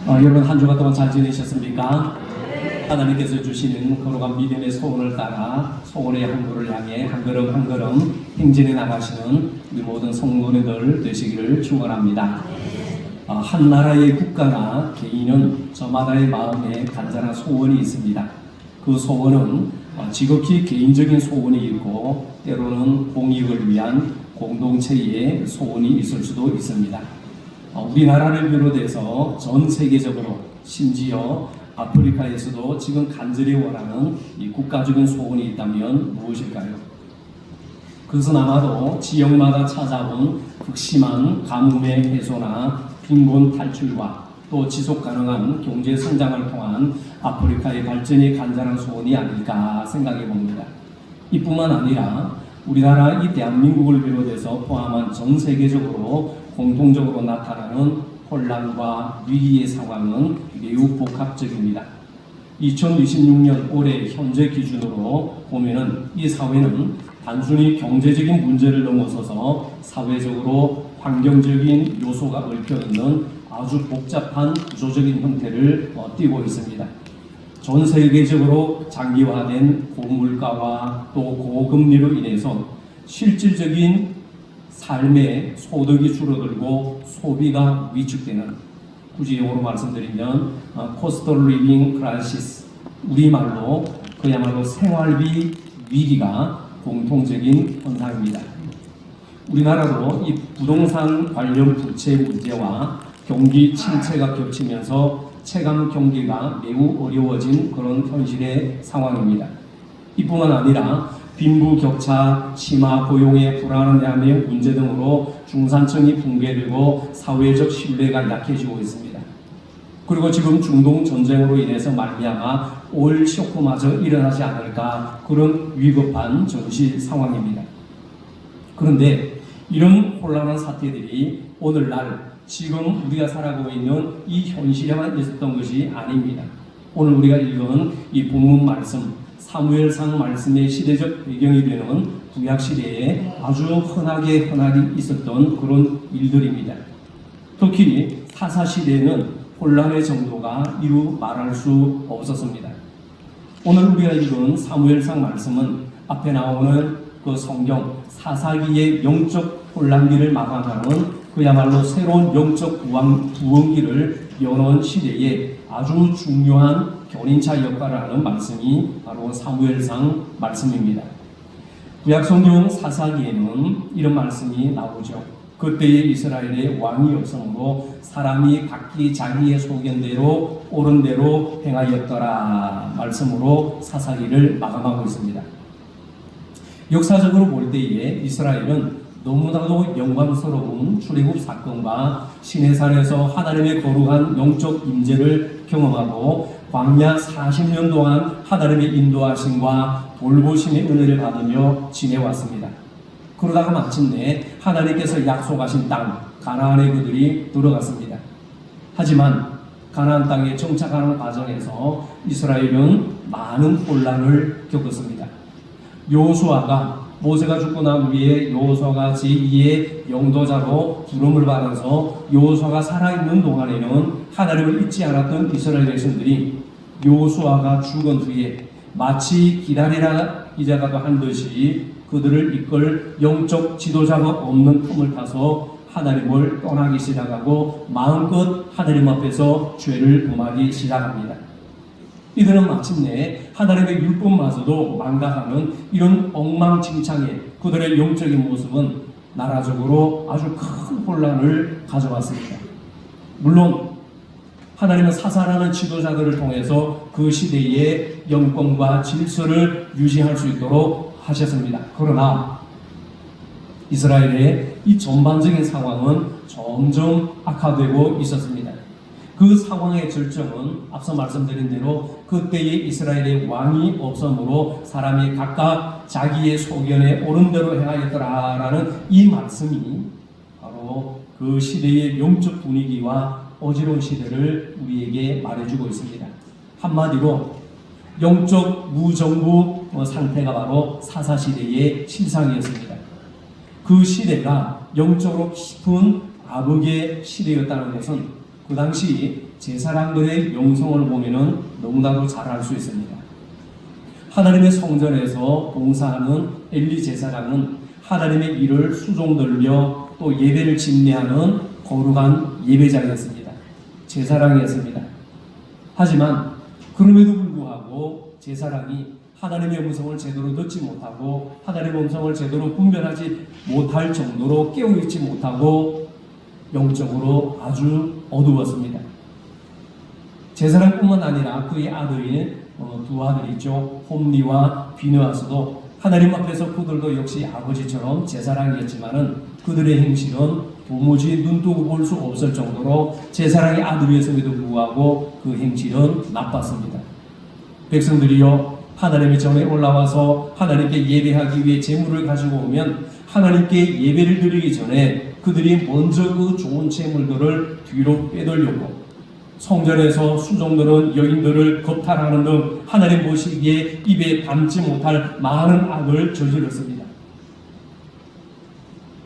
여러분 한 주간 동안 잘 지내셨습니까? 하나님께서 주시는 거룩한 믿음의 소원을 따라 소원의 항구를 향해 한 걸음 한 걸음 행진해 나가시는 우리 모든 성도님들 되시기를 축원합니다. 한 나라의 국가나 개인은 저마다의 마음에 간절한 소원이 있습니다. 그 소원은 지극히 개인적인 소원이 있고 때로는 공익을 위한 공동체의 소원이 있을 수도 있습니다. 우리나라를 비롯해서 전 세계적으로 심지어 아프리카에서도 지금 간절히 원하는 이 국가적인 소원이 있다면 무엇일까요? 그것은 아마도 지역마다 찾아온 극심한 가뭄의 해소나 빈곤 탈출과 또 지속 가능한 경제 성장을 통한 아프리카의 발전이 간절한 소원이 아닐까 생각해 봅니다. 이뿐만 아니라 우리나라 이 대한민국을 비롯해서 포함한 전 세계적으로 공통적으로 나타나는 혼란과 위기의 상황은 매우 복합적입니다. 2026년 올해 현재 기준으로 보면은 이 사회는 단순히 경제적인 문제를 넘어서서 사회적으로 환경적인 요소가 얽혀있는 아주 복잡한 구조적인 형태를 띠고 있습니다. 전 세계적으로 장기화된 고물가와 또 고금리로 인해서 실질적인 삶의 소득이 줄어들고 소비가 위축되는, 굳이 영어로 말씀드리면 코스트 리빙 크라이시스, 우리말로 그야말로 생활비 위기가 공통적인 현상입니다. 우리나라도 이 부동산 관련 부채 문제와 경기 침체가 겹치면서 체감 경기가 매우 어려워진 그런 현실의 상황입니다. 이뿐만 아니라 빈부격차, 심화 고용의 불안함의 문제 등으로 중산층이 붕괴되고 사회적 신뢰가 약해지고 있습니다. 그리고 지금 중동 전쟁으로 인해서 말미암아 오일 쇼크마저 일어나지 않을까, 그런 위급한 전시 상황입니다. 그런데 이런 혼란한 사태들이 오늘날 지금 우리가 살아가고 있는 이 현실에만 있었던 것이 아닙니다. 오늘 우리가 읽은 이 본문 말씀, 사무엘상 말씀의 시대적 배경이 되는 구약시대에 아주 흔하게 있었던 그런 일들입니다. 특히 사사시대에는 혼란의 정도가 이루 말할 수 없었습니다. 오늘 우리가 읽은 사무엘상 말씀은 앞에 나오는 그 성경 사사기의 영적 혼란기를 마감하는 그야말로 새로운 영적 부흥기를 여는 시대에 아주 중요한 견인차 역할을 하는 말씀이 바로 사무엘상 말씀입니다. 구약성경 사사기에는 이런 말씀이 나오죠. 그때에 이스라엘에 왕이 없으므로 사람이 각기 자기의 소견대로 옳은 대로 행하였더라 말씀으로 사사기를 마감하고 있습니다. 역사적으로 볼 때에 이스라엘은 너무나도 영광스러운 출애굽 사건과 시내산에서 하나님의 거룩한 영적 임재를 경험하고 광야 40년 동안 하나님의 인도하심과 돌보심의 은혜를 받으며 지내왔습니다. 그러다가 마침내 하나님께서 약속하신 땅 가나안에 그들이 들어갔습니다. 하지만 가나안 땅에 정착하는 과정에서 이스라엘은 많은 혼란을 겪었습니다. 여호수아가 모세가 죽고 난 후에 여호수아가 제2의 영도자로 부름을 받아서 여호수아가 살아있는 동안에는 하나님을 잊지 않았던 이스라엘 백성들이 여호수아가 죽은 후에 마치 기다리라 기자가 한 듯이 그들을 이끌 영적 지도자가 없는 틈을 타서 하나님을 떠나기 시작하고 마음껏 하나님 앞에서 죄를 범하기 시작합니다. 이들은 마침내 하나님의 율법마저도 망각하는 이런 엉망진창의 그들의 영적인 모습은 나라적으로 아주 큰 혼란을 가져왔습니다. 물론 하나님은 사사라는 지도자들을 통해서 그 시대의 영권과 질서를 유지할 수 있도록 하셨습니다. 그러나 이스라엘의 이 전반적인 상황은 점점 악화되고 있었습니다. 그 상황의 절정은 앞서 말씀드린 대로 그때의 이스라엘의 왕이 없으므로 사람이 각각 자기의 소견에 옳은 대로 행하였더라라는 이 말씀이 바로 그 시대의 영적 분위기와 어지러운 시대를 우리에게 말해주고 있습니다. 한마디로 영적 무정부 상태가 바로 사사시대의 실상이었습니다. 그 시대가 영적으로 깊은 악의 시대였다는 것은 그 당시 제사장들의 영성을 보면은 너무나도 잘 알 수 있습니다. 하나님의 성전에서 봉사하는 엘리 제사장은 하나님의 일을 수종들며 또 예배를 집례하는 거룩한 예배자였습니다. 제사장이었습니다. 하지만 그럼에도 불구하고 제사장이 하나님의 음성을 제대로 듣지 못하고 하나님의 음성을 제대로 분별하지 못할 정도로 깨어있지 못하고 영적으로 아주 어두웠습니다. 제사장뿐만 아니라 그의 아들인 두 아들이 있죠. 홈리와 비느하스도 하나님 앞에서 그들도 역시 아버지처럼 제사장이었지만은 그들의 행실은 도무지 눈뜨고 볼 수 없을 정도로 제사장의 아들이었음에도 불구하고 그 행실은 나빴습니다. 백성들이요, 하나님의 전에 올라와서 하나님께 예배하기 위해 제물을 가지고 오면 하나님께 예배를 드리기 전에 그들이 먼저 그 좋은 제물들을 뒤로 빼돌렸고 성전에서 수종들은 여인들을 겁탈하는 등 하나님 보시기에 입에 담지 못할 많은 악을 저질렀습니다.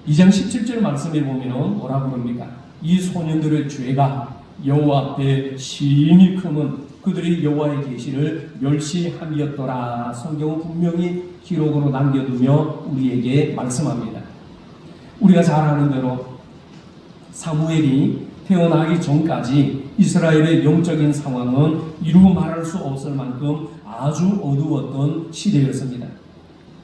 2장 17절 말씀에 보면 뭐라고 그럽니까? 이 소년들의 죄가 여호와 앞에 심히 크면 그들이 여호와의 계시를 멸시함이었더라. 성경은 분명히 기록으로 남겨두며 우리에게 말씀합니다. 우리가 잘 아는 대로 사무엘이 태어나기 전까지 이스라엘의 영적인 상황은 이루 말할 수 없을 만큼 아주 어두웠던 시대였습니다.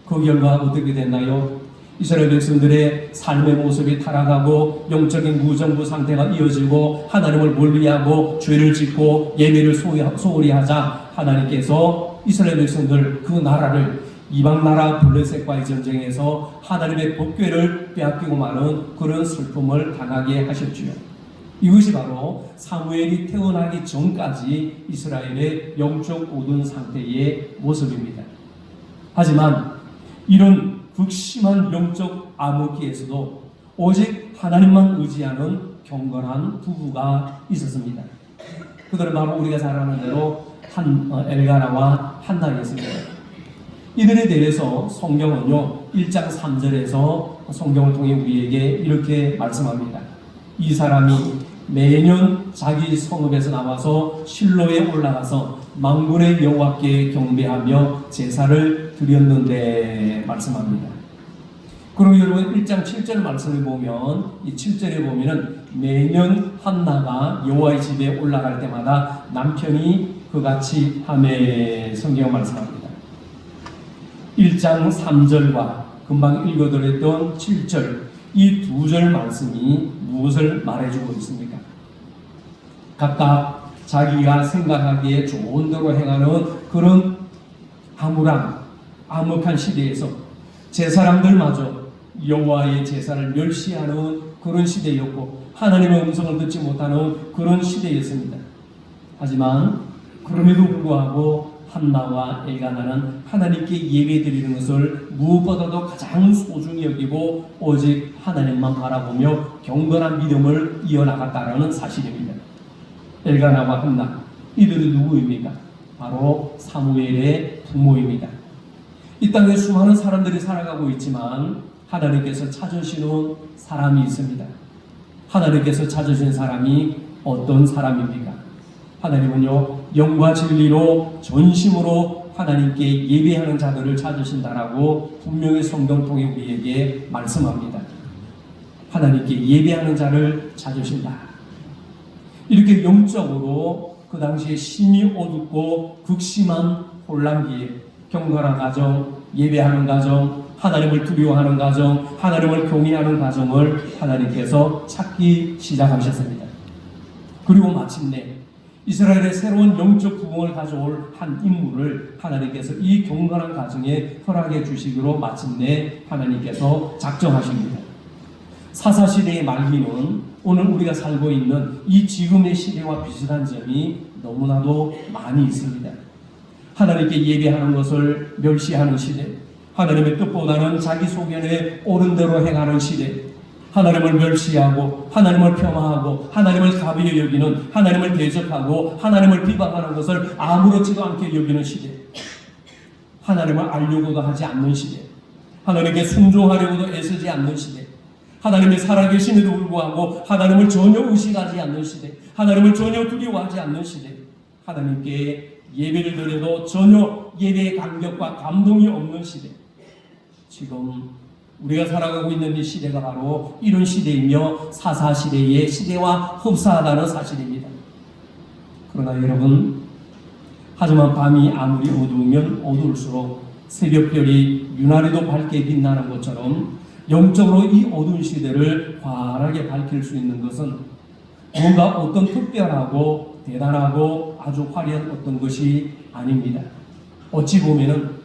그 결과 어떻게 됐나요? 이스라엘 백성들의 삶의 모습이 타락하고 영적인 무정부 상태가 이어지고 하나님을 멀리하고 죄를 짓고 예배를 소홀히 하자 하나님께서 이스라엘 백성들 그 나라를 이방 나라 블레셋과의 전쟁에서 하나님의 법궤를 빼앗기고 마는 그런 슬픔을 당하게 하셨지요. 이것이 바로 사무엘이 태어나기 전까지 이스라엘의 영적 어두운 상태의 모습입니다. 하지만 이런 극심한 영적 암흑기에서도 오직 하나님만 의지하는 경건한 부부가 있었습니다. 그들은 바로 우리가 잘 아는 대로 엘가나와 한나였습니다. 이들에 대해서 성경은요 1장 3절에서 성경을 통해 우리에게 이렇게 말씀합니다. 이 사람이 매년 자기 성읍에서 나와서 실로에 올라가서 만군의 여호와께 경배하며 제사를 드렸는데 말씀합니다. 그럼 여러분 1장 7절 말씀을 보면 이 7절에 보면은 매년 한나가 여호와의 집에 올라갈 때마다 남편이 그같이 하매 성경 말씀합니다. 1장 3절과 금방 읽어드렸던 7절 이 두 절 말씀이 무엇을 말해주고 있습니까? 각각 자기가 생각하기에 좋은 대로 행하는 그런 암울한 암흑한 시대에서 제사장들마저 여호와의 제사를 멸시하는 그런 시대였고 하나님의 음성을 듣지 못하는 그런 시대였습니다. 하지만 그럼에도 불구하고 한나와 엘가나는 하나님께 예배드리는 것을 무엇보다도 가장 소중히 여기고 오직 하나님만 바라보며 경건한 믿음을 이어나갔다는 사실입니다. 엘가나와 한나 이들은 누구입니까? 바로 사무엘의 부모입니다. 이 땅에 수많은 사람들이 살아가고 있지만 하나님께서 찾으시는 사람이 있습니다. 하나님께서 찾으신 사람이 어떤 사람입니까? 하나님은요 영과 진리로 전심으로 하나님께 예배하는 자들을 찾으신다라고 분명히 성경 통해 우리에게 말씀합니다. 하나님께 예배하는 자를 찾으신다. 이렇게 영적으로 그 당시에 심히 어둡고 극심한 혼란기에 경건한 가정, 예배하는 가정, 하나님을 두려워하는 가정, 하나님을 경외하는 가정을 하나님께서 찾기 시작하셨습니다. 그리고 마침내 이스라엘의 새로운 영적 부흥을 가져올 한 인물을 하나님께서 이 경건한 가정에 허락해 주시기로 마침내 하나님께서 작정하십니다. 사사시대의 말기는 오늘 우리가 살고 있는 이 지금의 시대와 비슷한 점이 너무나도 많이 있습니다. 하나님께 예배하는 것을 멸시하는 시대, 하나님의 뜻보다는 자기 소견에 옳은 대로 행하는 시대, 하나님을 멸시하고 하나님을 폄하하고 하나님을 가벼이 여기는, 하나님을 대적하고 하나님을 비방하는 것을 아무렇지도 않게 여기는 시대, 하나님을 알려고도 하지 않는 시대, 하나님께 순종하려고도 애쓰지 않는 시대, 하나님의 살아계심에도 불구하고 하나님을 전혀 의식하지 않는 시대, 하나님을 전혀 두려워하지 않는 시대, 하나님께 예배를 드려도 전혀 예배의 감격과 감동이 없는 시대, 지금 우리가 살아가고 있는 이 시대가 바로 이런 시대이며 사사시대의 시대와 흡사하다는 사실입니다. 그러나 여러분, 하지만 밤이 아무리 어두우면 어두울수록 새벽별이 유난히도 밝게 빛나는 것처럼 영적으로 이 어두운 시대를 환하게 밝힐 수 있는 것은 뭔가 어떤 특별하고 대단하고 아주 화려한 어떤 것이 아닙니다. 어찌 보면은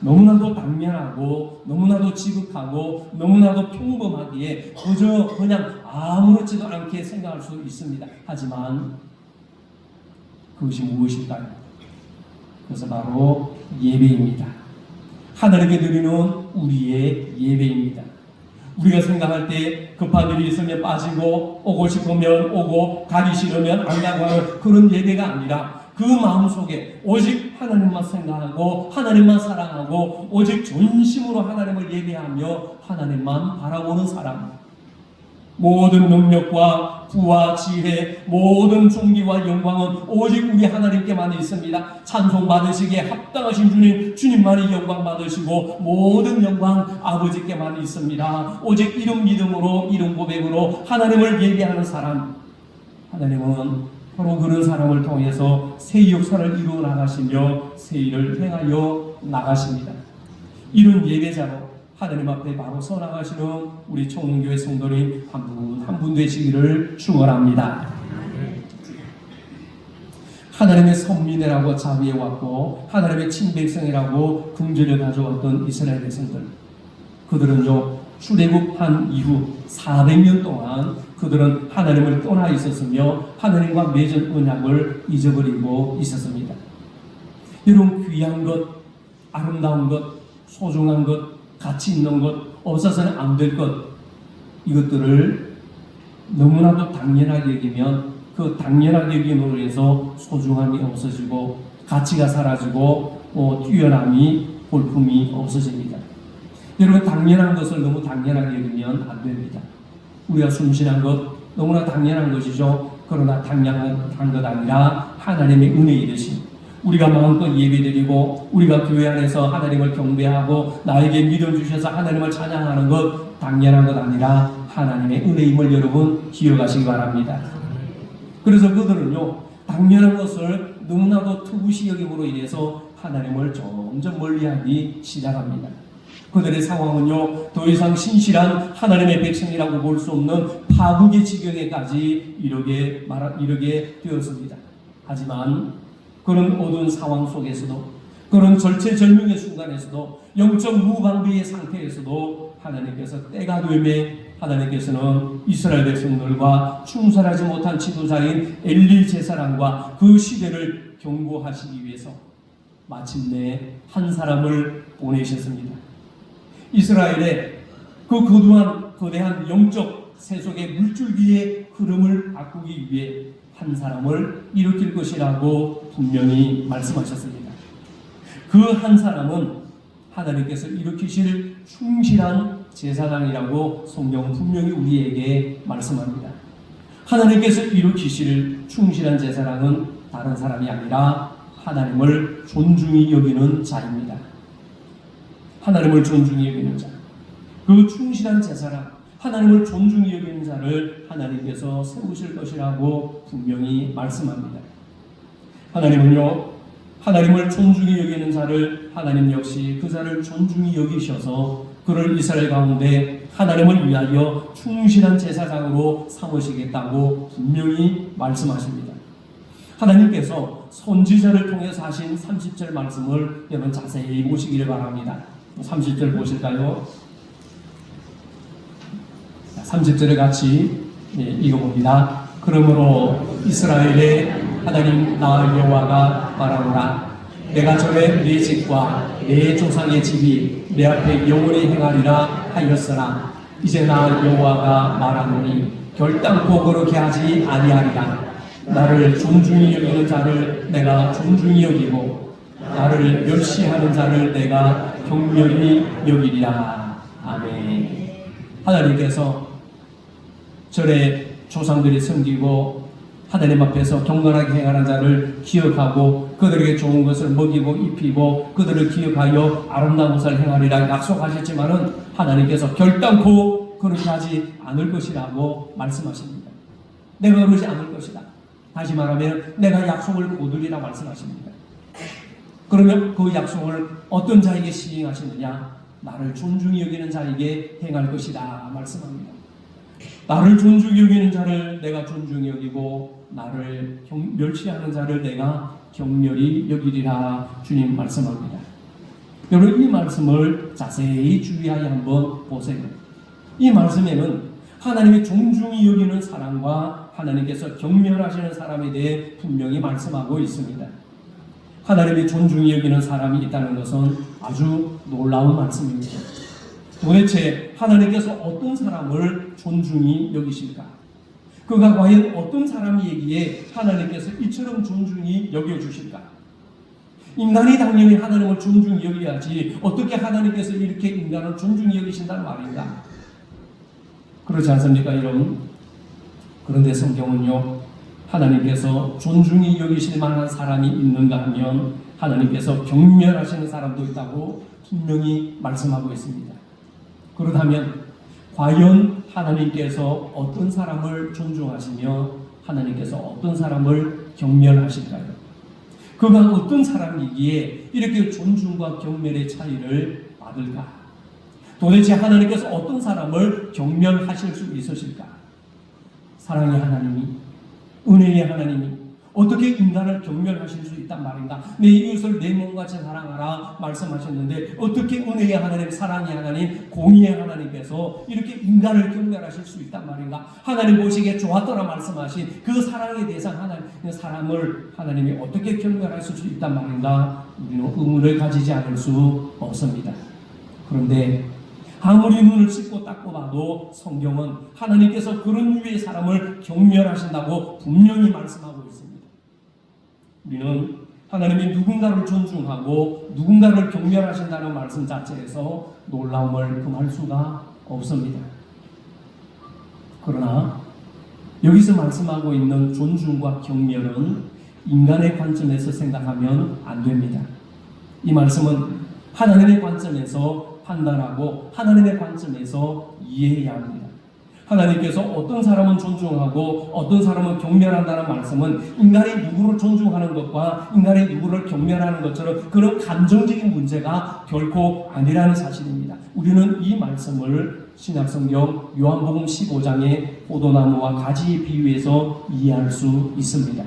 너무나도 당연하고 너무나도 지극하고 너무나도 평범하기에 그저 그냥 아무렇지도 않게 생각할 수 있습니다. 하지만 그것이 무엇일까요? 그것은 바로 예배입니다. 하나님께 드리는 우리의 예배입니다. 우리가 생각할 때 급한 일이 있으면 빠지고 오고 싶으면 오고 가기 싫으면 안 가고 하는 그런 예배가 아니라 그 마음속에 오직 하나님만 생각하고 하나님만 사랑하고 오직 전심으로 하나님을 예배하며 하나님만 바라보는 사람, 모든 능력과 부와 지혜, 모든 존귀와 영광은 오직 우리 하나님께만 있습니다. 찬송 받으시기에 합당하신 주님, 주님만이 영광 받으시고 모든 영광 아버지께만 있습니다. 오직 이런 믿음으로, 이런 고백으로 하나님을 예배하는 사람, 하나님은 바로 그런 사람을 통해서 새 역사를 이루어 나가시며 새 일을 행하여 나가십니다. 이런 예배자로 하나님 앞에 바로 서 나가시는 우리 총문교회 성도님 한 분 한 분 되시기를 축원합니다. 하나님의 선민이라고 자비해왔고 하나님의 친백성이라고 긍휼을 가져왔던 이스라엘 백성들, 그들은요 출애굽한 이후 400년 동안 그들은 하나님을 떠나 있었으며 하나님과 맺은 언약을 잊어버리고 있었습니다. 이런 귀한 것, 아름다운 것, 소중한 것, 가치 있는 것, 없어서는 안 될 것, 이것들을 너무나도 당연하게 여기면 그 당연하게 여김으로 해서 소중함이 없어지고 가치가 사라지고 뛰어남이 볼품이 없어집니다. 여러분, 당연한 것을 너무 당연하게 여기면 안 됩니다. 우리가 숨쉬는 것 너무나 당연한 것이죠. 그러나 당연한 것 아니라 하나님의 은혜의 되심, 우리가 마음껏 예배드리고 우리가 교회 안에서 하나님을 경배하고 나에게 믿음 주셔서 하나님을 찬양하는 것 당연한 것 아니라 하나님의 은혜임을 여러분 기억하시기 바랍니다. 그래서 그들은요 당연한 것을 너무나도 투구시 여김으로 인해서 하나님을 점점 멀리하기 시작합니다. 그들의 상황은요 더 이상 신실한 하나님의 백성이라고 볼 수 없는 파국의 지경에까지 이르게 되었습니다. 하지만 그런 어두운 상황 속에서도, 그런 절체절명의 순간에서도, 영적 무방비의 상태에서도 하나님께서 때가 되매 하나님께서는 이스라엘 백성들과 충성하지 못한 지도자인 엘리 제사장과 그 시대를 경고하시기 위해서 마침내 한 사람을 보내셨습니다. 이스라엘의 그 거대한 영적 세속의 물줄기의 흐름을 바꾸기 위해 한 사람을 일으킬 것이라고 분명히 말씀하셨습니다. 그 한 사람은 하나님께서 일으키실 충실한 제사장이라고 성경은 분명히 우리에게 말씀합니다. 하나님께서 일으키실 충실한 제사장은 다른 사람이 아니라 하나님을 존중히 여기는 자입니다. 하나님을 존중히 여기는 자, 그 충실한 제사장, 하나님을 존중히 여기는 자를 하나님께서 세우실 것이라고 분명히 말씀합니다. 하나님은요 하나님을 존중히 여기는 자를 하나님 역시 그 자를 존중히 여기셔서 그를 이스라엘 가운데 하나님을 위하여 충실한 제사장으로 삼으시겠다고 분명히 말씀하십니다. 하나님께서 선지자를 통해서 하신 30절 말씀을 여러분 자세히 보시기를 바랍니다. 30절 보실까요? 30절을 같이 읽어봅니다. 그러므로 이스라엘의 하나님 나 여호와가 말하노라. 내가 전에 네 집과 내 조상의 집이 내 앞에 영원히 행하리라 하였으나 이제 나 여호와가 말하노니 결단코 그렇게 하지 아니하리라. 나를 존중히 여기는 자를 내가 존중히 여기고 나를 멸시하는 자를 내가 경멸히 여기리라. 아멘. 하나님께서 절에 조상들이 섬기고 하나님 앞에서 경건하게 행하는 자를 기억하고 그들에게 좋은 것을 먹이고 입히고 그들을 기억하여 아름다운 것을 행하리라 약속하셨지만은 하나님께서 결단코 그렇게 하지 않을 것이라고 말씀하십니다. 내가 그러지 않을 것이다. 다시 말하면 내가 약속을 거두리라 말씀하십니다. 그러면 그 약속을 어떤 자에게 시행하시느냐? 나를 존중히 여기는 자에게 행할 것이다 말씀합니다. 나를 존중히 여기는 자를 내가 존중히 여기고 나를 멸시하는 자를 내가 격렬히 여기리라 주님 말씀합니다. 여러분 이 말씀을 자세히 주의하여 한번 보세요. 이 말씀에는 하나님의 존중히 여기는 사람과 하나님께서 경멸하시는 사람에 대해 분명히 말씀하고 있습니다. 하나님의 존중히 여기는 사람이 있다는 것은 아주 놀라운 말씀입니다. 도대체 하나님께서 어떤 사람을 존중히 여기실까? 그가 과연 어떤 사람이기에 하나님께서 이처럼 존중히 여겨주실까? 인간이 당연히 하나님을 존중히 여겨야지 어떻게 하나님께서 이렇게 인간을 존중히 여기신다는 말인가? 그렇지 않습니까 여러분? 그런데 성경은요, 하나님께서 존중히 여기실 만한 사람이 있는가 하면 하나님께서 경멸하시는 사람도 있다고 분명히 말씀하고 있습니다. 그렇다면 과연 하나님께서 어떤 사람을 존중하시며 하나님께서 어떤 사람을 경멸하실까요? 그가 어떤 사람이기에 이렇게 존중과 경멸의 차이를 받을까? 도대체 하나님께서 어떤 사람을 경멸하실 수 있으실까? 사랑의 하나님이, 은혜의 하나님이 어떻게 인간을 경멸하실 수 있단 말인가? 내 이웃을 내 몸같이 사랑하라 말씀하셨는데 어떻게 은혜의 하나님, 사랑의 하나님, 공의의 하나님께서 이렇게 인간을 경멸하실 수 있단 말인가? 하나님 보시기에 좋았더라 말씀하신 그 사랑의 대상 하나님, 사람을 하나님이 어떻게 경멸하실 수 있단 말인가? 우리는 의문을 가지지 않을 수 없습니다. 그런데 아무리 눈을 씻고 닦고 봐도 성경은 하나님께서 그런 유의 사람을 경멸하신다고 분명히 말씀하고 있습니다. 우리는 하나님이 누군가를 존중하고 누군가를 경멸하신다는 말씀 자체에서 놀라움을 금할 수가 없습니다. 그러나 여기서 말씀하고 있는 존중과 경멸은 인간의 관점에서 생각하면 안 됩니다. 이 말씀은 하나님의 관점에서 판단하고 하나님의 관점에서 이해해야 합니다. 하나님께서 어떤 사람은 존중하고 어떤 사람은 경멸한다는 말씀은 인간이 누구를 존중하는 것과 인간이 누구를 경멸하는 것처럼 그런 감정적인 문제가 결코 아니라는 사실입니다. 우리는 이 말씀을 신약성경 요한복음 15장의 포도나무와 가지 비유에서 이해할 수 있습니다.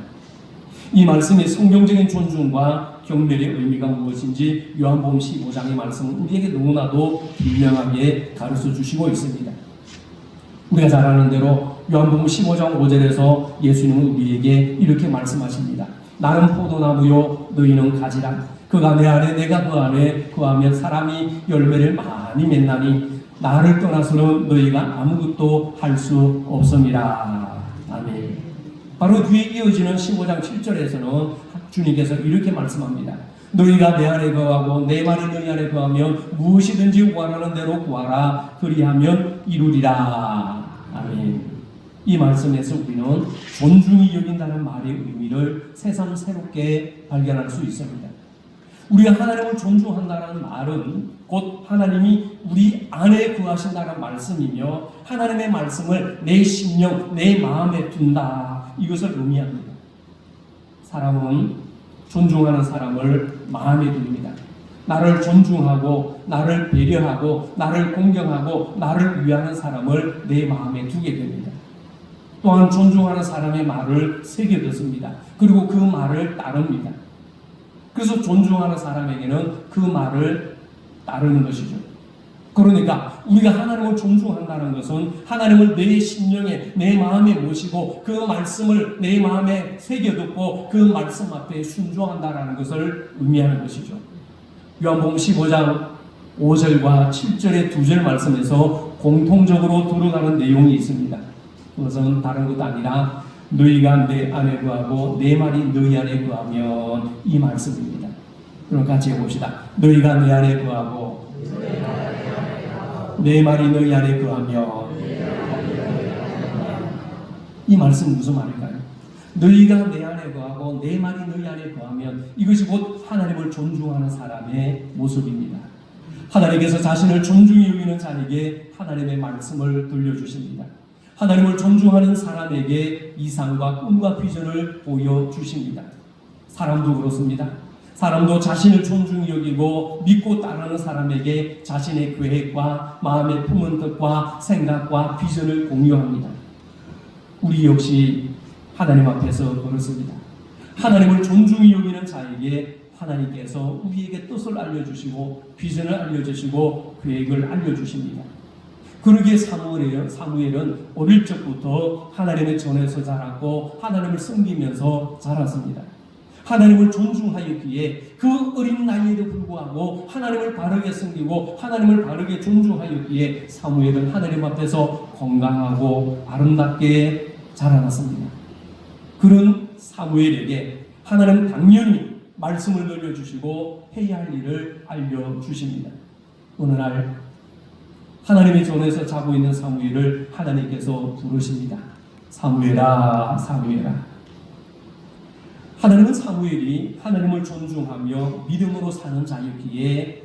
이 말씀이 성경적인 존중과 경멸의 의미가 무엇인지 요한복음 15장의 말씀은 우리에게 너무나도 분명하게 가르쳐 주시고 있습니다. 우리가 잘 아는 대로 요한복음 15장 5절에서 예수님은 우리에게 이렇게 말씀하십니다. 나는 포도나무요 너희는 가지라. 그가 내 안에 내가 그 안에 거하면 사람이 열매를 많이 맺나니 나를 떠나서는 너희가 아무것도 할 수 없음이라. 아멘. 바로 뒤에 이어지는 15장 7절에서는 주님께서 이렇게 말씀합니다. 너희가 내 안에 거하고 내 말이 너희 안에 거하면 무엇이든지 원하는 대로 구하라. 그리하면 이루리라. 아멘. 이 말씀에서 우리는 존중히 여긴다는 말의 의미를 새삼 새롭게 발견할 수 있습니다. 우리가 하나님을 존중한다는 말은 곧 하나님이 우리 안에 거하신다는 말씀이며 하나님의 말씀을 내 심령, 내 마음에 둔다. 이것을 의미합니다. 사람은 존중하는 사람을 마음에 둡니다. 나를 존중하고 나를 배려하고 나를 공경하고 나를 위하는 사람을 내 마음에 두게 됩니다. 또한 존중하는 사람의 말을 새겨듣습니다. 그리고 그 말을 따릅니다. 그래서 존중하는 사람에게는 그 말을 따르는 것이죠. 그러니까 우리가 하나님을 존중한다는 것은 하나님을 내 심령에 내 마음에 모시고 그 말씀을 내 마음에 새겨듣고 그 말씀 앞에 순종한다는 것을 의미하는 것이죠. 요한복음 15장 5절과 7절의 두 절 말씀에서 공통적으로 들어가는 내용이 있습니다. 그것은 다른 것도 아니라 너희가 내 안에 거하고 내 말이 너희 안에 거하면 이 말씀입니다. 그럼 같이 해봅시다. 너희가 내 안에 거하고 내 말이 너희 안에 거하면 이 말씀은 무슨 말일까요? 너희가 내 안에 거하고 내 말이 너희 안에 거하면 이것이 곧 하나님을 존중하는 사람의 모습입니다. 하나님께서 자신을 존중히 여기는 자에게 하나님의 말씀을 들려주십니다. 하나님을 존중하는 사람에게 이상과 꿈과 비전을 보여주십니다. 사람도 그렇습니다. 사람도 자신을 존중히 여기고 믿고 따르는 사람에게 자신의 계획과 마음에 품은 뜻과 생각과 비전을 공유합니다. 우리 역시 하나님 앞에서 그렇습니다. 하나님을 존중히 여기는 자에게 하나님께서 우리에게 뜻을 알려주시고 비전을 알려주시고 계획을 알려주십니다. 그러기에 사무엘은 어릴 적부터 하나님의 전에서 자랐고 하나님을 섬기면서 자랐습니다. 하나님을 존중하였기에 그 어린 나이에도 불구하고 하나님을 바르게 섬기고 하나님을 바르게 존중하였기에 사무엘은 하나님 앞에서 건강하고 아름답게 자라났습니다. 그런 사무엘에게 하나님은 당연히 말씀을 늘려주시고 해야 할 일을 알려주십니다. 어느 날 하나님의 전에서 자고 있는 사무엘을 하나님께서 부르십니다. 사무엘아, 사무엘아. 하나님은 사무엘이 하나님을 존중하며 믿음으로 사는 자였기에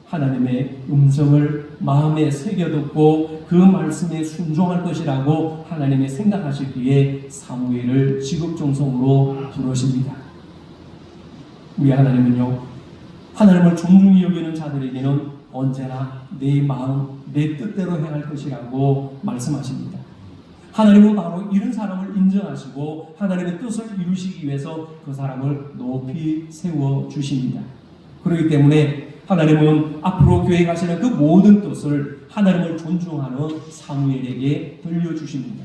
하나님의 음성을 마음에 새겨듣고 그 말씀에 순종할 것이라고 하나님이 생각하시기에 사무엘을 지극정성으로 부르십니다. 우리 하나님은요, 하나님을 존중히 여기는 자들에게는 언제나 내 마음, 내 뜻대로 행할 것이라고 말씀하십니다. 하나님은 바로 이런 사람을 인정하시고 하나님의 뜻을 이루시기 위해서 그 사람을 높이 세워주십니다. 그렇기 때문에 하나님은 앞으로 계획하시는 그 모든 뜻을 하나님을 존중하는 사무엘에게 들려주십니다.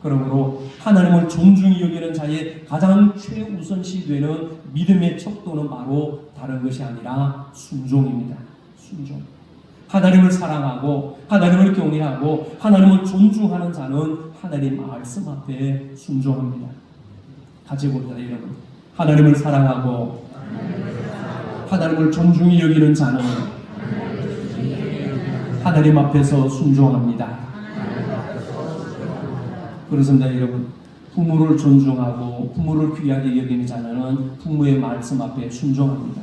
그러므로 하나님을 존중히 여기는 자의 가장 최우선시 되는 믿음의 척도는 바로 다른 것이 아니라 순종입니다. 순종. 하나님을 사랑하고 하나님을 경외하고 하나님을 존중하는 자는 하나님 말씀 앞에 순종합니다. 같이 봅니다, 여러분. 하나님을 사랑하고 하나님을 존중히 여기는 자는 하나님 앞에서 순종합니다. 그렇습니다, 여러분. 부모를 존중하고 부모를 귀하게 여기는 자는 부모의 말씀 앞에 순종합니다.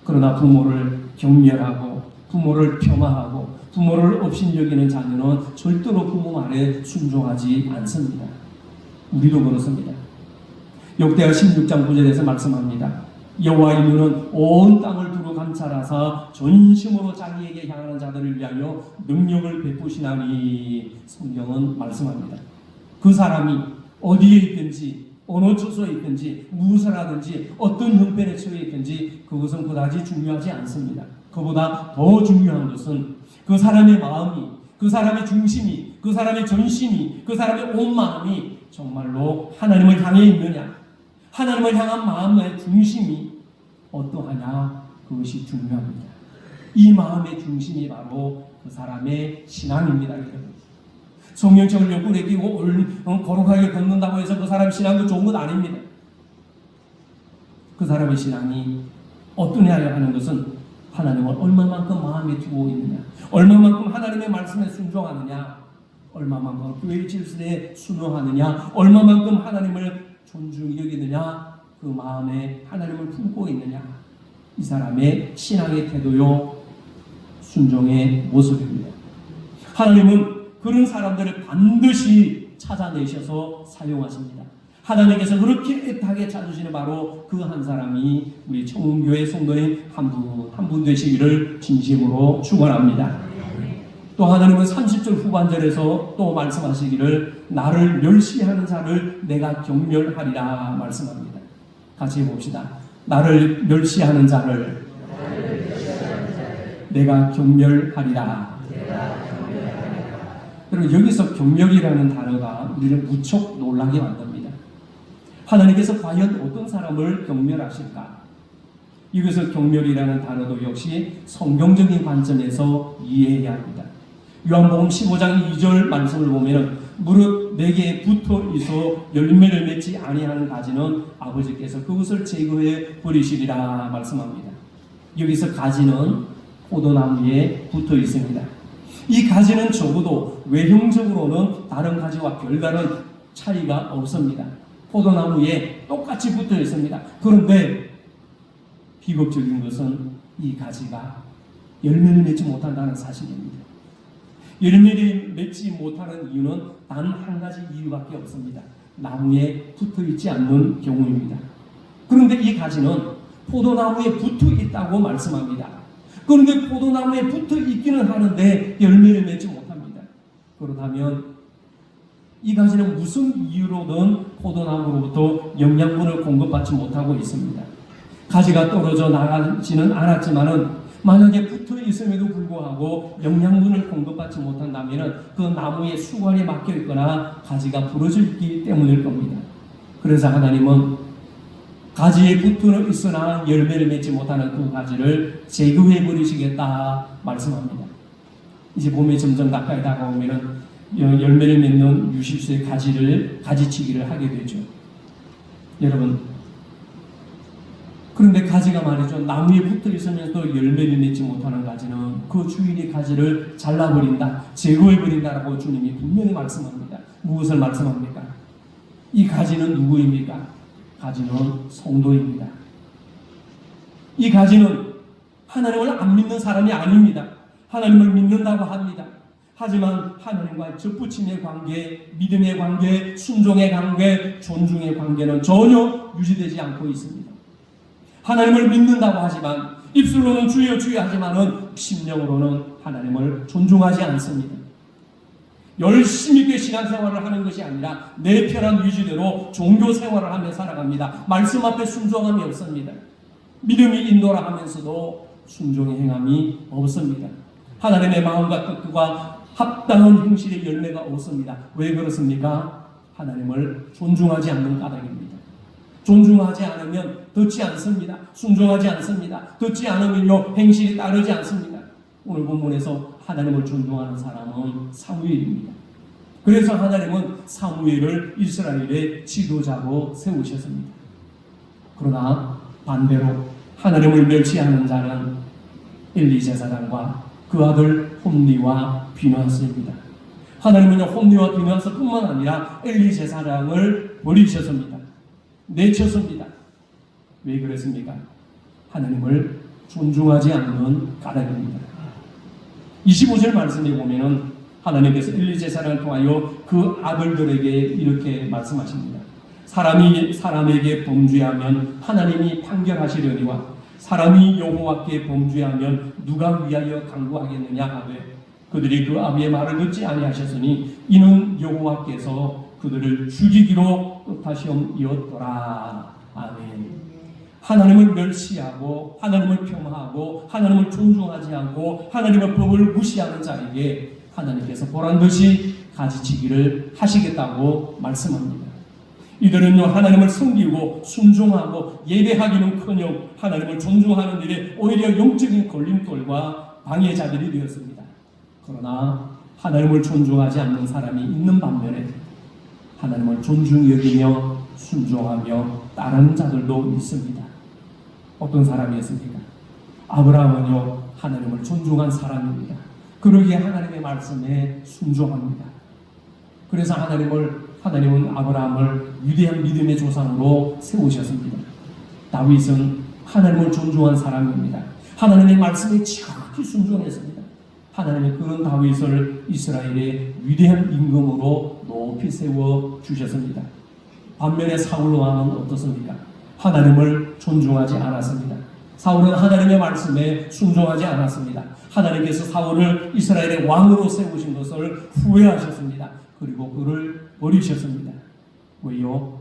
그러나 부모를 경멸하고 부모를 폄하하고 부모를 업신여기는 자녀는 절대로 부모 말에 순종하지 않습니다. 우리도 그렇습니다. 역대하 16장 9절에서 말씀합니다. 여호와의 눈은 온 땅을 두루 감찰하사 전심으로 자기에게 향하는 자들을 위하여 능력을 베푸시나니 성경은 말씀합니다. 그 사람이 어디에 있든지 어느 처소에 있든지 무엇을 하든지 어떤 형편에 처해 있든지 그것은 그다지 중요하지 않습니다. 그보다 더 중요한 것은 그 사람의 마음이, 그 사람의 중심이, 그 사람의 전심이, 그 사람의 온 마음이 정말로 하나님을 향해 있느냐, 하나님을 향한 마음의 중심이 어떠하냐, 그것이 중요합니다. 이 마음의 중심이 바로 그 사람의 신앙입니다. 성령책을 옆구리에 끼고 거룩하게 걷는다고 해서 그 사람의 신앙도 좋은 것 아닙니다. 그 사람의 신앙이 어떠냐 하는 것은 하나님을 얼마만큼 마음에 두고 있느냐, 얼마만큼 하나님의 말씀에 순종하느냐, 얼마만큼 교회 질서에 순응하느냐, 얼마만큼 하나님을 존중히 여기느냐, 그 마음에 하나님을 품고 있느냐, 이 사람의 신앙의 태도요, 순종의 모습입니다. 하나님은 그런 사람들을 반드시 찾아내셔서 사용하십니다. 하나님께서 그렇게 애타게 찾으시는 바로 그 한 사람이 우리 청운교회 성도인 한 분 되시기를 진심으로 축원합니다. 또 하나님은 30절 후반절에서 또 말씀하시기를 나를 멸시하는 자를 내가 경멸하리라 말씀합니다. 같이 봅시다. 나를 멸시하는 자를 내가 경멸하리라. 여러분, 여기서 경멸이라는 단어가 우리를 무척 놀라게 만듭니다. 하나님께서 과연 어떤 사람을 경멸하실까? 여기서 경멸이라는 단어도 역시 성경적인 관점에서 이해해야 합니다. 요한복음 15장 2절 말씀을 보면 무릇 내게 붙어 있어 열매를 맺지 아니하는 가지는 아버지께서 그것을 제거해 버리시리라 말씀합니다. 여기서 가지는 포도나무에 붙어 있습니다. 이 가지는 적어도 외형적으로는 다른 가지와 별다른 차이가 없습니다. 포도나무에 똑같이 붙어 있습니다. 그런데 비극적인 것은 이 가지가 열매를 맺지 못한다는 사실입니다. 열매를 맺지 못하는 이유는 단 한 가지 이유밖에 없습니다. 나무에 붙어 있지 않는 경우입니다. 그런데 이 가지는 포도나무에 붙어 있다고 말씀합니다. 그런데 포도나무에 붙어 있기는 하는데 열매를 맺지 못합니다. 그렇다면 이 가지는 무슨 이유로든 포도나무로부터 영양분을 공급받지 못하고 있습니다. 가지가 떨어져 나가지는 않았지만은 만약에 붙어 있음에도 불구하고 영양분을 공급받지 못한다면 그 나무의 수관에 막혀 있거나 가지가 부러져 있기 때문일 겁니다. 그래서 하나님은 가지에 붙어 있으나 열매를 맺지 못하는 그 가지를 제거해 버리시겠다 말씀합니다. 이제 봄에 점점 가까이 다가오면 열매를 맺는 유실수의 가지치기를 하게 되죠. 여러분, 그런데 가지가 말이죠, 나무에 붙어 있으면서도 열매를 맺지 못하는 가지는 그 주인이 가지를 잘라버린다, 제거해버린다라고 주님이 분명히 말씀합니다. 무엇을 말씀합니까? 이 가지는 누구입니까? 가지는 성도입니다. 이 가지는 하나님을 안 믿는 사람이 아닙니다. 하나님을 믿는다고 합니다. 하지만 하나님과의 접붙임의 관계, 믿음의 관계, 순종의 관계, 존중의 관계는 전혀 유지되지 않고 있습니다. 하나님을 믿는다고 하지만 입술로는 주여 주여 하지만은 심령으로는 하나님을 존중하지 않습니다. 열심히 있게 신앙생활을 하는 것이 아니라 내 편한 위주대로 종교생활을 하며 살아갑니다. 말씀 앞에 순종함이 없습니다. 믿음이 인도라 하면서도 순종의 행함이 없습니다. 하나님의 마음과 뜻과 합당한 행실의 열매가 없습니다. 왜 그렇습니까? 하나님을 존중하지 않는 까닭입니다. 존중하지 않으면 듣지 않습니다. 순종하지 않습니다. 듣지 않으면요 행실이 따르지 않습니다. 오늘 본문에서 하나님을 존중하는 사람은 사무엘입니다. 그래서 하나님은 사무엘을 이스라엘의 지도자로 세우셨습니다. 그러나 반대로 하나님을 멸시하는 자는 엘리 제사장과 그 아들 홈리와 비누하스입니다. 하나님은 홈리와 비누하스뿐만 아니라 엘리 제사장을 버리셨습니다. 내쳤습니다. 왜 그랬습니까? 하나님을 존중하지 않는 까닭입니다. 25절 말씀에 보면은 하나님께서 엘리 제사장을 통하여 그 아들들에게 이렇게 말씀하십니다. 사람이 사람에게 범죄하면 하나님이 판결하시려니와 사람이 여호와께 범죄하면 누가 위하여 강구하겠느냐 하되 그들이 그 아비의 말을 듣지 아니하셨으니 이는 여호와께서 그들을 죽이기로 뜻하시옵이었더라. 아멘. 하나님을 멸시하고 하나님을 폄하하고 하나님을 존중하지 않고 하나님의 법을 무시하는 자에게 하나님께서 보란듯이 가지치기를 하시겠다고 말씀합니다. 이들은요 하나님을 섬기고 순종하고 예배하기는커녕 하나님을 존중하는 일에 오히려 영적인 걸림돌과 방해자들이 되었습니다. 그러나 하나님을 존중하지 않는 사람이 있는 반면에 하나님을 존중히 여기며 순종하며 따르는 자들도 있습니다. 어떤 사람이었습니까? 아브라함은요 하나님을 존중한 사람입니다. 그러기에 하나님의 말씀에 순종합니다. 그래서 하나님은 아브라함을 위대한 믿음의 조상으로 세우셨습니다. 다윗은 하나님을 존중한 사람입니다. 하나님의 말씀에 지극히 순종했습니다. 하나님의 그런 다윗을 이스라엘의 위대한 임금으로 높이 세워 주셨습니다. 반면에 사울 왕은 어떻습니까? 하나님을 존중하지 않았습니다. 사울은 하나님의 말씀에 순종하지 않았습니다. 하나님께서 사울을 이스라엘의 왕으로 세우신 것을 후회하셨습니다. 그리고 그를 버리셨습니다. 왜요?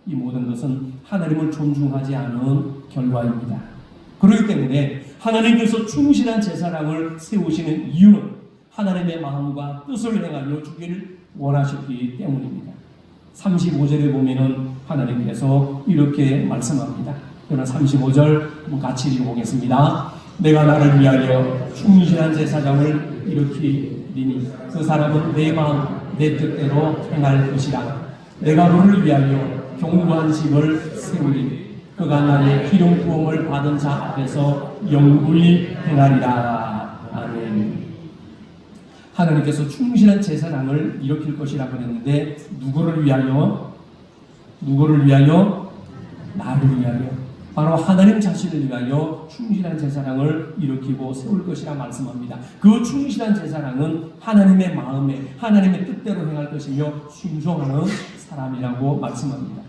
이 모든 것은 하나님을 존중하지 않은 결과입니다. 그렇기 때문에 하나님께서 충실한 제사장을 세우시는 이유는 하나님의 마음과 뜻을 행하여 주기를 원하셨기 때문입니다. 35절에 보면은 하나님께서 이렇게 말씀합니다. 그러나 35절 같이 읽어보겠습니다. 내가 나를 위하여 충실한 제사장을 일으키리니 그 사람은 내 마음 내 뜻대로 행할 것이라. 내가 너를 위하여 견고한 집을 세우리니 그가 나의 기름 부음을 받은 자 앞에서 영구히 행하리라. 아멘. 하나님께서 충실한 제사장을 일으킬 것이라고 했는데 누구를 위하여? 누구를 위하여? 나를 위하여. 바로 하나님 자신을 위하여 충실한 제사장을 일으키고 세울 것이라 말씀합니다. 그 충실한 제사장은 하나님의 마음에 하나님의 뜻대로 행할 것이며 순종하는 사람이라고 말씀합니다.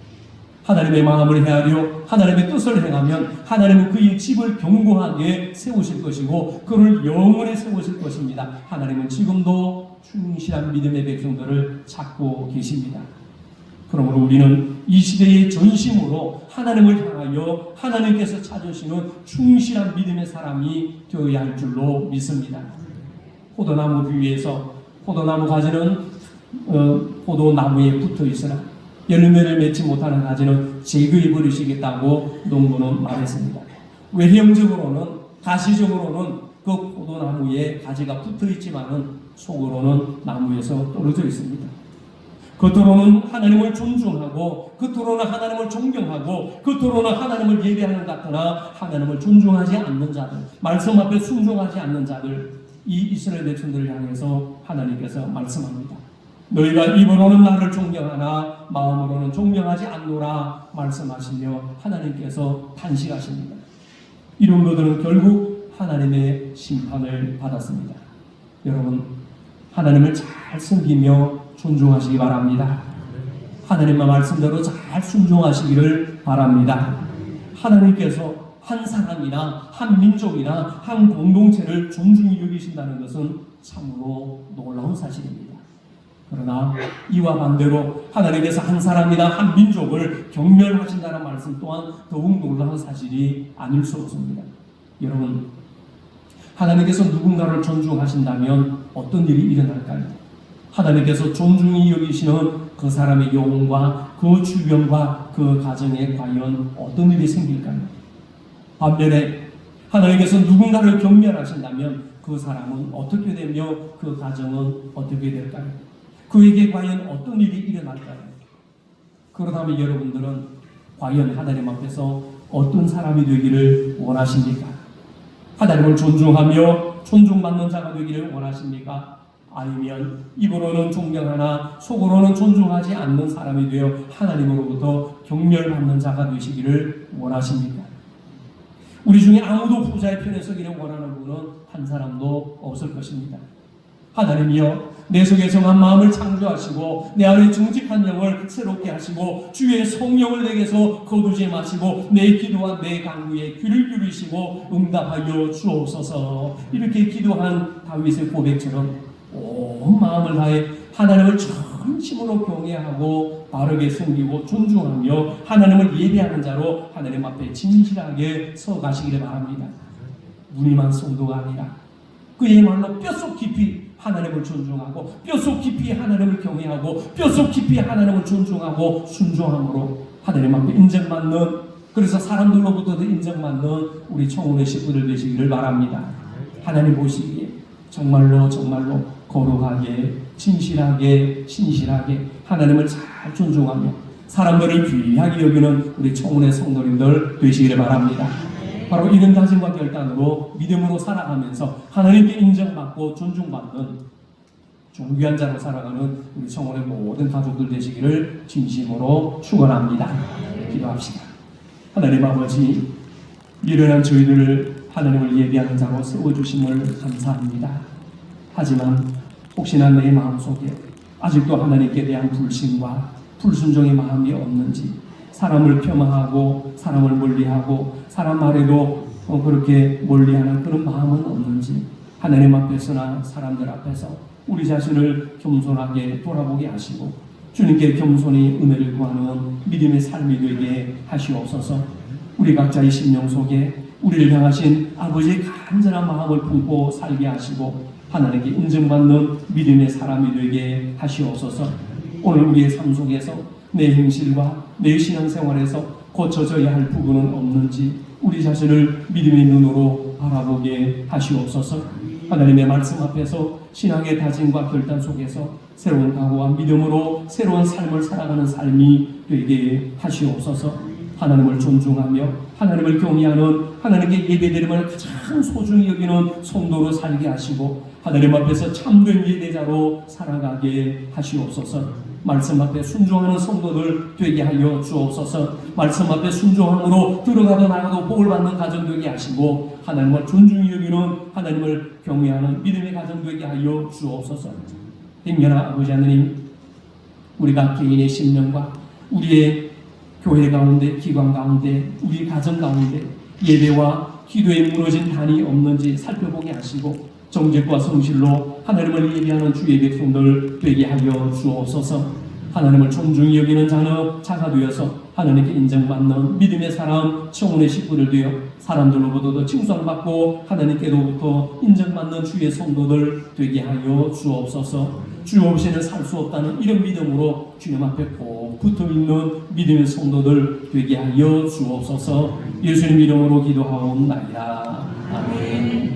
하나님의 마음을 헤아려 하나님의 뜻을 행하면 하나님은 그의 집을 견고하게 세우실 것이고 그를 영원히 세우실 것입니다. 하나님은 지금도 충실한 믿음의 백성들을 찾고 계십니다. 그러므로 우리는 이 시대의 전심으로 하나님을 향하여 하나님께서 찾으시는 충실한 믿음의 사람이 되어야 할 줄로 믿습니다. 포도나무 비유에서 포도나무 가지는 포도나무에 붙어 있으나 열매를 맺지 못하는 가지는 제거해 버리시겠다고 농부는 말했습니다. 외형적으로는 가시적으로는 그 포도나무에 가지가 붙어 있지만은 속으로는 나무에서 떨어져 있습니다. 겉으로는 하나님을 존중하고 겉으로는 하나님을 존경하고 겉으로는 하나님을 예배하는 것 같으나 하나님을 존중하지 않는 자들, 말씀 앞에 순종하지 않는 자들, 이 이스라엘 백성들을 향해서 하나님께서 말씀합니다. 너희가 입으로는 나를 존경하나 마음으로는 존경하지 않노라 말씀하시며 하나님께서 탄식하십니다. 이런 것들은 결국 하나님의 심판을 받았습니다. 여러분, 하나님을 잘 섬기며 존중하시기 바랍니다. 하나님의 말씀대로 잘 순종하시기를 바랍니다. 하나님께서 한 사람이나 한 민족이나 한 공동체를 존중히 여기신다는 것은 참으로 놀라운 사실입니다. 그러나 이와 반대로 하나님께서 한 사람이나 한 민족을 경멸하신다는 말씀 또한 더욱 놀라운 사실이 아닐 수 없습니다. 여러분, 하나님께서 누군가를 존중하신다면 어떤 일이 일어날까요? 하나님께서 존중히 여기시는 그 사람의 영혼과 그 주변과 그 가정에 과연 어떤 일이 생길까요? 반면에 하나님께서 누군가를 경멸하신다면 그 사람은 어떻게 되며 그 가정은 어떻게 될까요? 그에게 과연 어떤 일이 일어날까요? 그렇다면 여러분들은 과연 하나님 앞에서 어떤 사람이 되기를 원하십니까? 하나님을 존중하며 존중받는 자가 되기를 원하십니까? 아니면 입으로는 존경하나 속으로는 존중하지 않는 사람이 되어 하나님으로부터 경멸받는 자가 되시기를 원하십니까? 우리 중에 아무도 후자의 편에 서기를 원하는 분은 한 사람도 없을 것입니다. 하나님이여, 내 속에 정한 마음을 창조하시고 내 안에 정직한 영을 새롭게 하시고 주의 성령을 내게서 거두지 마시고 내 기도와 내 간구에 귀를 기울이시고 응답하여 주옵소서. 이렇게 기도한 다윗의 고백처럼 온 마음을 다해 하나님을 전심으로 경외하고 바르게 섬기고 존중하며 하나님을 예배하는 자로 하나님 앞에 진실하게 서 가시기를 바랍니다. 무늬만 성도가 아니라 그야말로 뼛속 깊이 하나님을 존중하고 뼛속 깊이 하나님을 경외하고 뼛속 깊이 하나님을 존중하고 순종함으로 하나님 앞에 인정받는, 그래서 사람들로부터도 인정받는 우리 청운의 식구들 되시기를 바랍니다. 하나님 보시기에 정말로 거룩하게 진실하게 신실하게 하나님을 잘 존중하며 사람들을 귀하게 여기는 우리 청운의 성도님들 되시기를 바랍니다. 바로 이런 다짐과 결단으로 믿음으로 살아가면서 하나님께 인정받고 존중받는 존귀한 자로 살아가는 우리 청원의 모든 가족들 되시기를 진심으로 축원합니다. 기도합시다. 하나님 아버지, 미련한 저희들을 하나님을 예비하는 자로 세워주심을 감사합니다. 하지만 혹시나 내 마음속에 아직도 하나님께 대한 불신과 불순종의 마음이 없는지, 사람을 폄하하고 사람을 멀리하고 사람 말에도 그렇게 멀리하는 그런 마음은 없는지 하나님 앞에서나 사람들 앞에서 우리 자신을 겸손하게 돌아보게 하시고 주님께 겸손히 은혜를 구하는 믿음의 삶이 되게 하시옵소서. 우리 각자의 심령 속에 우리를 향하신 아버지의 간절한 마음을 품고 살게 하시고 하나님께 인정받는 믿음의 사람이 되게 하시옵소서. 오늘 우리의 삶 속에서 내 행실과 내 신앙생활에서 고쳐져야 할 부분은 없는지 우리 자신을 믿음의 눈으로 바라보게 하시옵소서. 하나님의 말씀 앞에서 신앙의 다짐과 결단 속에서 새로운 각오와 믿음으로 새로운 삶을 살아가는 삶이 되게 하시옵소서. 하나님을 존중하며 하나님을 경외하는 하나님께 예배드림을 가장 소중히 여기는 성도로 살게 하시고 하나님 앞에서 참된 예배자로 살아가게 하시옵소서. 말씀 앞에 순종하는 성도들 되게 하여 주옵소서. 말씀 앞에 순종함으로 들어가도 나가도 복을 받는 가정 되게 하시고 하나님을 존중히 여기는 하나님을 경외하는 믿음의 가정 되게 하여 주옵소서. 행여나 아버지 하나님, 우리가 개인의 심령과 우리의 교회 가운데, 기관 가운데, 우리 가정 가운데 예배와 기도에 무너진 단이 없는지 살펴보게 하시고 정직과 성실로 하나님을 예배하는 주의 백성들 되게 하여 주옵소서. 하나님을 존중히 여기는 자가 되어서 하나님께 인정받는 믿음의 사람, 청혼의 식구들 되어 사람들로부터도 칭송받고 하나님께로부터 인정받는 주의 성도들 되게 하여 주옵소서. 주 없이는 살 수 없다는 이런 믿음으로 주님 앞에 꼭 붙어있는 믿음의 성도들 되게 하여 주옵소서. 예수님 이름으로 기도하옵나이다. 아멘.